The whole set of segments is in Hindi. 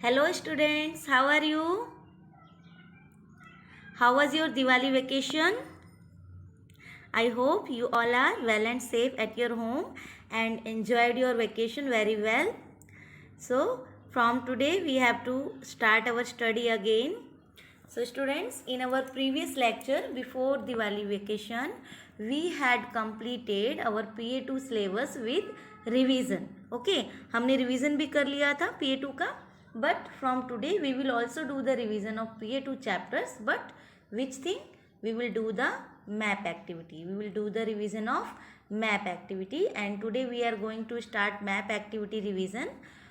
Hello students, how are you? How was your Diwali vacation? I hope you all are well and safe at your home and enjoyed your vacation very well. So from today we have to start our study again. So students, in our previous lecture before Diwali vacation, we had completed our PA2 syllabus with revision. Okay, हमने revision भी कर लिया था PA2 का. But from today we will also do the revision of PA2 chapters. But which thing? We will do the map activity. We will do the revision of map activity, and today we are going to start map activity revision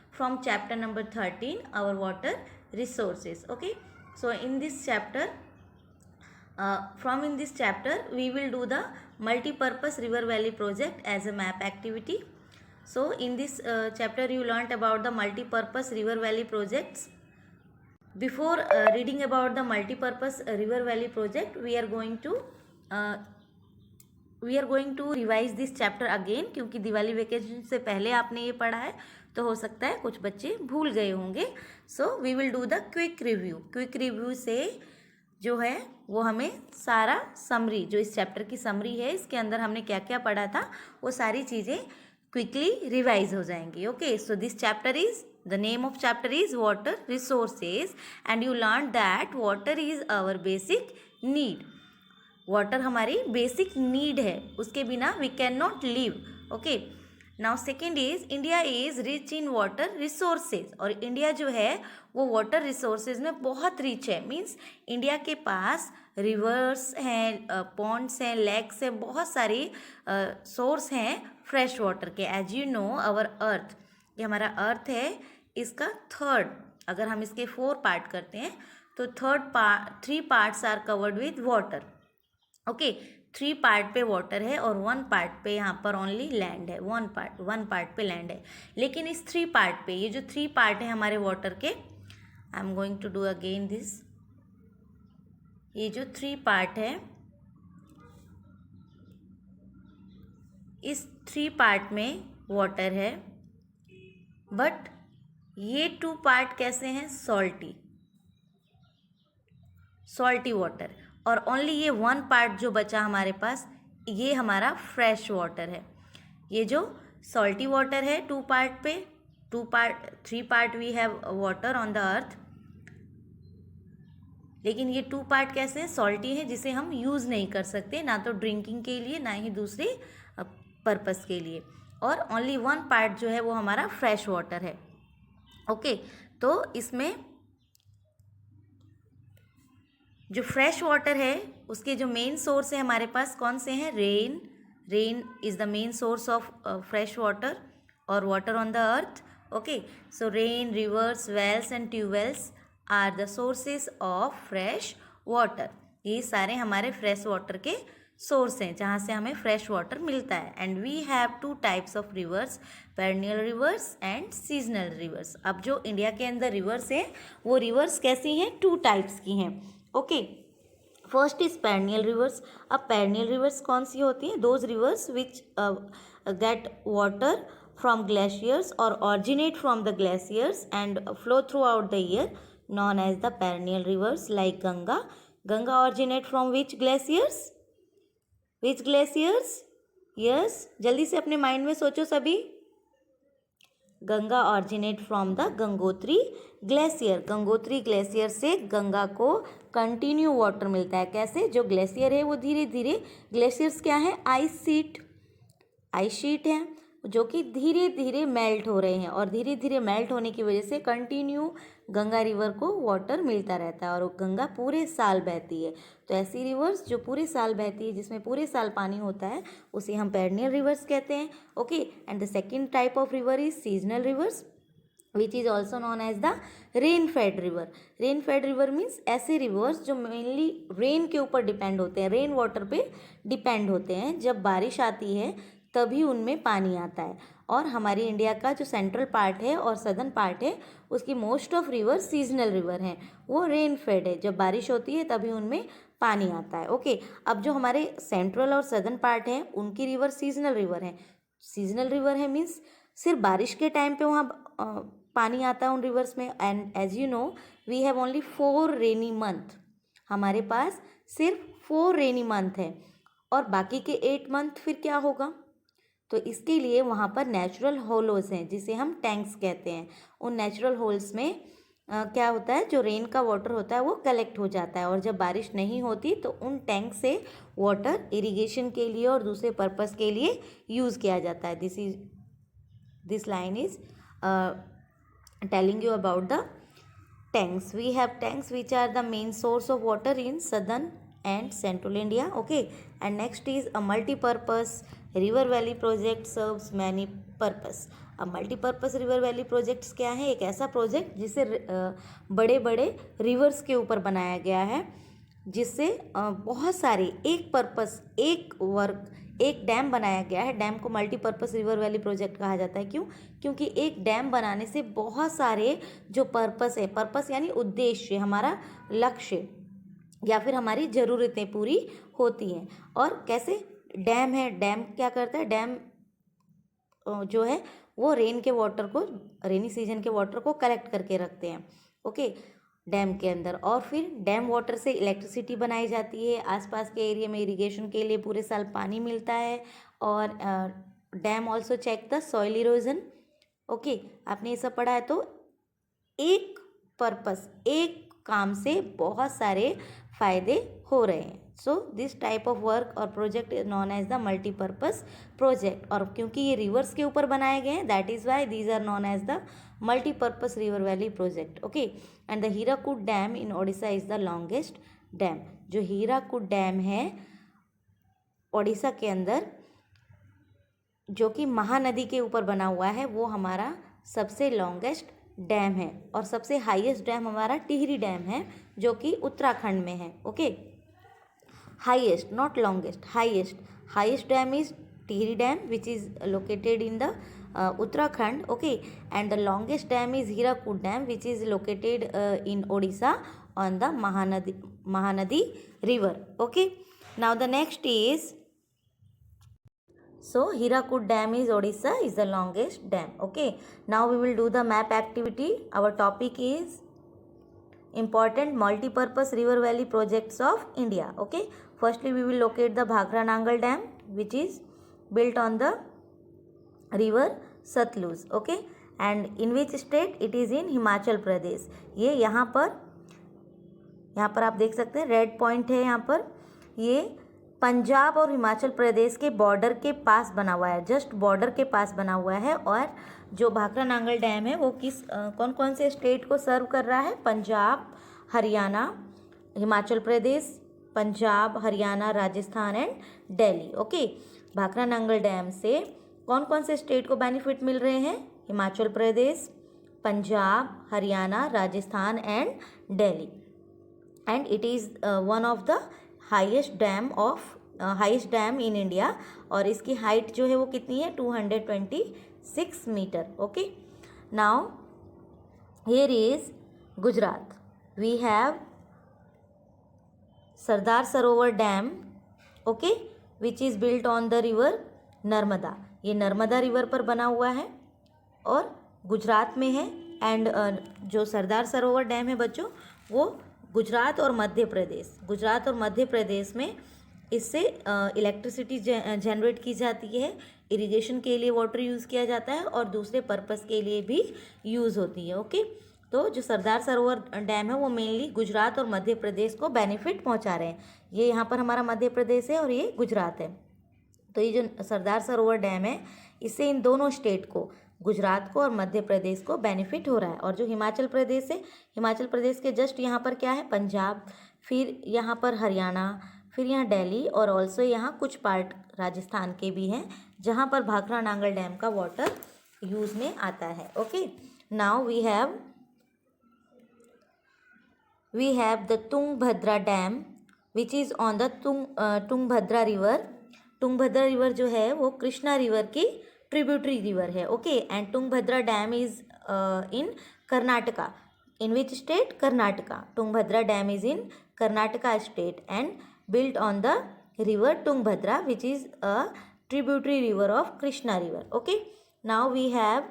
from chapter number 13, our water resources. Okay, so in this chapter we will do the multi-purpose river valley project as a map activity. So in this chapter you learnt about the multi-purpose river valley projects. Before reading about the multi-purpose river valley project, we are going to revise this chapter again, क्योंकि दिवाली वेकेशन से पहले आपने ये पढ़ा है तो हो सकता है कुछ बच्चे भूल गए होंगे. So we will do the quick review से जो है वो हमें सारा समरी, जो इस चैप्टर की समरी है, इसके अंदर हमने क्या क्या पढ़ा था वो सारी चीज़ें क्विकली रिवाइज हो जाएंगी. Okay, so this chapter is, the name of chapter is water resources, and you learned that water is our basic need. water हमारी basic need है, उसके बिना we cannot live. okay, now second is India is rich in water resources. और इंडिया जो है वो वाटर रिसोर्सेज में बहुत रिच है. मीन्स इंडिया के पास रिवर्स हैं, पॉन्ड्स हैं, लेक्स हैं, बहुत सारी सोर्स हैं फ्रेश वाटर के. As you know our earth, ये हमारा अर्थ है, इसका थर्ड, अगर हम इसके 4 पार्ट करते हैं तो 3 parts are covered with water. Okay, 3 part पे वाटर है और 1 पार्ट पे यहाँ पर ओनली लैंड है. 1 पार्ट पे लैंड है. लेकिन इस 3 पार्ट पे, ये जो 3 पार्ट है हमारे वाटर के, I am going to do again this. ये जो 3 पार्ट है, इस 3 पार्ट में वाटर है, बट ये 2 पार्ट कैसे हैं? Salty water. और ओनली ये 1 पार्ट जो बचा हमारे पास, ये हमारा फ्रेश वाटर है. ये जो सॉल्टी वाटर है 2 पार्ट पे, 3 part we have water on the earth, लेकिन ये 2 पार्ट कैसे हैं? सॉल्टी है, जिसे हम यूज़ नहीं कर सकते, ना तो ड्रिंकिंग के लिए ना ही दूसरे पर्पस के लिए. और ओनली 1 पार्ट जो है वो हमारा फ्रेश वाटर है. ओके, तो इसमें जो फ्रेश वाटर है उसके जो मेन सोर्स है हमारे पास कौन से हैं? Rain is the main source of fresh water और water on the earth. Okay, so rain, rivers, wells and tubewells are the sources of fresh water. ये सारे हमारे फ्रेश वाटर के सोर्स हैं जहाँ से हमें फ्रेश वाटर मिलता है. And we have 2 types of rivers, perennial rivers and seasonal rivers. अब जो इंडिया के अंदर रिवर्स हैं वो रिवर्स कैसी हैं? 2 टाइप्स की हैं. Okay, first is perennial rivers. अब पेरेनियल रिवर्स कौन सी होती हैं? Those rivers which get water from glaciers और originate from the glaciers and flow throughout the year, known as the perennial rivers, like Ganga originate from which glaciers? Yes, जल्दी से अपने माइंड में सोचो सभी. Ganga originate from the Gangotri glacier. Gangotri glacier से गंगा को कंटिन्यू वाटर मिलता है. कैसे? जो ग्लेशियर है वो धीरे धीरे, ग्लेशियर्स क्या है? आइस शीट है जो कि धीरे धीरे मेल्ट हो रहे हैं, और धीरे धीरे मेल्ट होने की वजह से कंटिन्यू गंगा रिवर को वाटर मिलता रहता है, और वो गंगा पूरे साल बहती है. तो ऐसी रिवर्स जो पूरे साल बहती है, जिसमें पूरे साल पानी होता है, उसे हम पेरेनियल रिवर्स कहते हैं. Okay, and the second type of river is seasonal rivers, which is also known as the rain fed river. Rain fed river means ऐसे रिवर्स जो मेनली रेन के ऊपर डिपेंड होते हैं, रेन वाटर पे डिपेंड होते हैं. जब बारिश आती है तभी उनमें पानी आता है. और हमारी इंडिया का जो सेंट्रल पार्ट है और सदर्न पार्ट है, उसकी most of river seasonal river हैं, वो रेन फेड है. जब बारिश होती है तभी उनमें पानी आता है. ओके, अब जो हमारे सेंट्रल और सदर्न पार्ट है उनकी रिवर सीजनल रिवर है. सीजनल रिवर है मीन्स सिर्फ बारिश के टाइम पे वहाँ पानी आता है उन रिवर्स में। And as you know we have only 4 rainy month, हमारे पास सिर्फ 4 रेनी मंथ है और बाकी के 8 मंथ फिर क्या होगा? तो इसके लिए वहाँ पर नेचुरल होल्स हैं जिसे हम टैंक्स कहते हैं। उन नेचुरल होल्स में क्या होता है, जो रेन का वाटर होता है वो कलेक्ट हो जाता है और जब बारिश नहीं होती तो उन टैंक से वाटर इरिगेशन के लिए और दूसरे पर्पस के लिए यूज़ किया जाता है। This line is telling you about the tanks. We have tanks which are the main source of water in southern and central India. Okay, and next is a multi-purpose river valley project serves many purpose. अब मल्टीपर्पज़ रिवर वैली प्रोजेक्ट्स क्या है? एक ऐसा प्रोजेक्ट जिसे बड़े बड़े रिवर्स के ऊपर बनाया गया है, जिससे बहुत सारे एक पर्पस एक वर्क एक डैम बनाया गया है। डैम को मल्टीपर्पज़ रिवर वैली प्रोजेक्ट कहा जाता है। क्यों? क्योंकि एक डैम बनाने से बहुत सारे जो पर्पस है, पर्पस यानी उद्देश्य, हमारा लक्ष्य या फिर हमारी ज़रूरतें पूरी होती हैं। और कैसे? डैम है, डैम क्या करता है? डैम जो है वो रेन के वाटर को, रेनी सीजन के वाटर को कलेक्ट करके रखते हैं। ओके, डैम के अंदर। और फिर डैम वाटर से इलेक्ट्रिसिटी बनाई जाती है, आसपास के एरिया में इरिगेशन के लिए पूरे साल पानी मिलता है। और dam also check the soil erosion. Okay, आपने ये सब पढ़ा है। तो एक पर्पस, एक काम से बहुत सारे फायदे हो रहे हैं। So this type of work और project is known as the multipurpose project. और क्योंकि ये रिवर्स के ऊपर बनाए गए हैं, that is why these are known as the multipurpose river valley project. Okay, and the Hirakud dam in Odisha is the longest dam. जो हीराकुड डैम है ओडिशा के अंदर, जो कि महानदी के ऊपर बना हुआ है, वो हमारा सबसे लॉन्गेस्ट डैम है। और सबसे हाईएस्ट डैम हमारा टिहरी डैम है, जो कि उत्तराखंड में है। Okay, highest, not longest, highest dam is Tehri dam which is located in the Uttarakhand. Okay, and the longest dam is Hirakud Dam which is located in Odisha on the Mahanadi river. Okay, now the next is, so Hirakud Dam is Odisha is the longest dam. Okay, now we will do the map activity. Our topic is important multi-purpose river valley projects of India. Okay, firstly we will locate the Bhakra Nangal Dam which is built on the river Satluj. Okay, and in which state? It is in Himachal Pradesh. ये यहाँ पर आप देख सकते हैं रेड पॉइंट है। यहाँ पर ये पंजाब और हिमाचल प्रदेश के बॉर्डर के पास बना हुआ है, जस्ट बॉर्डर के पास बना हुआ है। और जो भाखड़ा नांगल डैम है वो कौन कौन से स्टेट को सर्व कर रहा है? Punjab, Haryana, Himachal Pradesh, Punjab, Haryana, Rajasthan and Delhi. Okay, Bhakra Nangal dam से कौन कौन से स्टेट को बेनिफिट मिल रहे हैं? Himachal Pradesh, Punjab, Haryana, Rajasthan and Delhi. And it is one of the highest dam in India. और इसकी हाइट जो है वो कितनी है? 226 metre. Okay, now here is Gujarat. We have Sardar Sarovar dam, okay, which is built on the river Narmada. ये नर्मदा रिवर पर बना हुआ है और गुजरात में है। एंड जो सरदार सरोवर डैम है बच्चों, वो गुजरात और मध्य प्रदेश में इससे इलेक्ट्रिसिटी जनरेट की जाती है, इरिगेशन के लिए वाटर यूज़ किया जाता है और दूसरे पर्पस के लिए भी यूज़ होती है। ओके, तो जो सरदार सरोवर डैम है वो मेनली गुजरात और मध्य प्रदेश को बेनिफिट पहुंचा रहे हैं। ये यहाँ पर हमारा मध्य प्रदेश है और ये गुजरात है। तो ये जो सरदार सरोवर डैम है, इससे इन दोनों स्टेट को, गुजरात को और मध्य प्रदेश को बेनिफिट हो रहा है। और जो हिमाचल प्रदेश है, हिमाचल प्रदेश के जस्ट यहाँ पर क्या है? पंजाब, फिर यहाँ पर हरियाणा, फिर यहाँ दिल्ली और ऑल्सो यहाँ कुछ पार्ट राजस्थान के भी हैं जहाँ पर भाखड़ा नांगल डैम का वाटर यूज़ में आता है। Okay, now we have the Tungabhadra dam which is on the Tungabhadra river. Tungabhadra river जो है वो कृष्णा रिवर की ट्रिब्यूटरी रिवर है। Okay, and Tungabhadra dam is in Karnataka. In which state? Karnataka. Tungabhadra dam is in Karnataka state and built on the river Tungabhadra which is a tributary river of Krishna river. Okay, now we have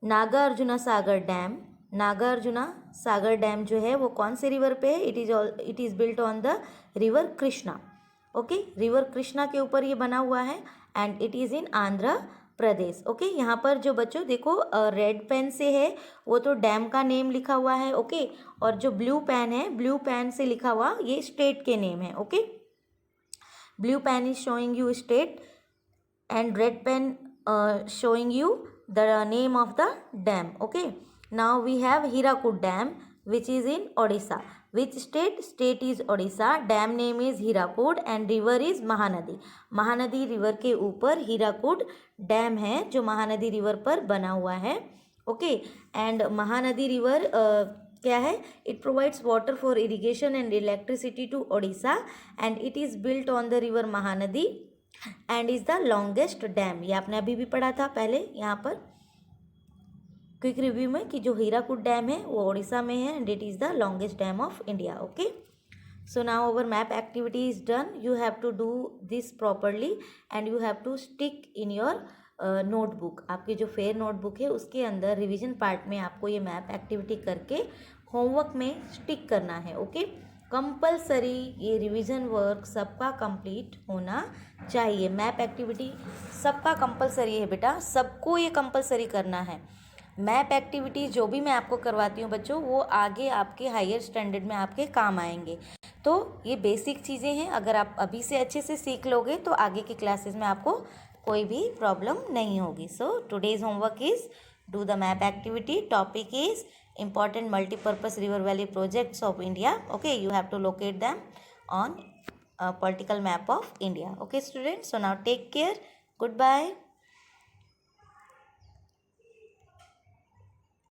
Nagarjuna Sagar dam, Nagarjuna Sagar dam जो है वो कौन से रिवर पे है? It is built on the river Krishna. Okay, river Krishna के ऊपर ये बना हुआ है and it is in Andhra Pradesh. Okay, यहाँ पर जो बच्चों देखो रेड पेन से है वो तो डैम का नेम लिखा हुआ है। ओके, और जो ब्लू पेन है, ब्लू पेन से लिखा हुआ ये स्टेट के नेम है। Okay, blue pen is showing you state and red pen showing you the name of the dam. Okay, now we have Hirakud dam which is in Odisha. Which state? State is Odisha. Dam name is Hirakud and river is Mahanadi. Mahanadi river के ऊपर हीराकुड डैम है जो महानदी रिवर पर बना हुआ है। ओके, एंड महानदी रिवर क्या है? It provides water for irrigation and electricity to Odisha and it is built on the river Mahanadi and is the longest dam. ये आपने अभी भी पढ़ा था पहले यहाँ पर क्विक रिव्यू में कि जो हीराकुड डैम है वो ओडिशा में है and it is the longest dam of India. Okay, so now our map activity is done. You have to do this properly and you have to stick in your notebook. आपकी जो फेयर नोटबुक है उसके अंदर रिवीजन पार्ट में आपको ये मैप एक्टिविटी करके होमवर्क में स्टिक करना है। ओके, कंपलसरी ये रिवीजन वर्क सबका कंप्लीट होना चाहिए। मैप एक्टिविटी सबका कंपलसरी है बेटा, सबको ये कंपलसरी करना है। मैप एक्टिविटी जो भी मैं आपको करवाती हूँ बच्चों वो आगे आपके हायर स्टैंडर्ड में आपके काम आएंगे। तो ये बेसिक चीज़ें हैं, अगर आप अभी से अच्छे से सीख लोगे तो आगे की क्लासेस में आपको कोई भी प्रॉब्लम नहीं होगी। So today's homework is do the map activity. Topic is important multi-purpose river valley projects of India. Okay, you have to locate them on a political map of India. Okay students, so now take care. Goodbye.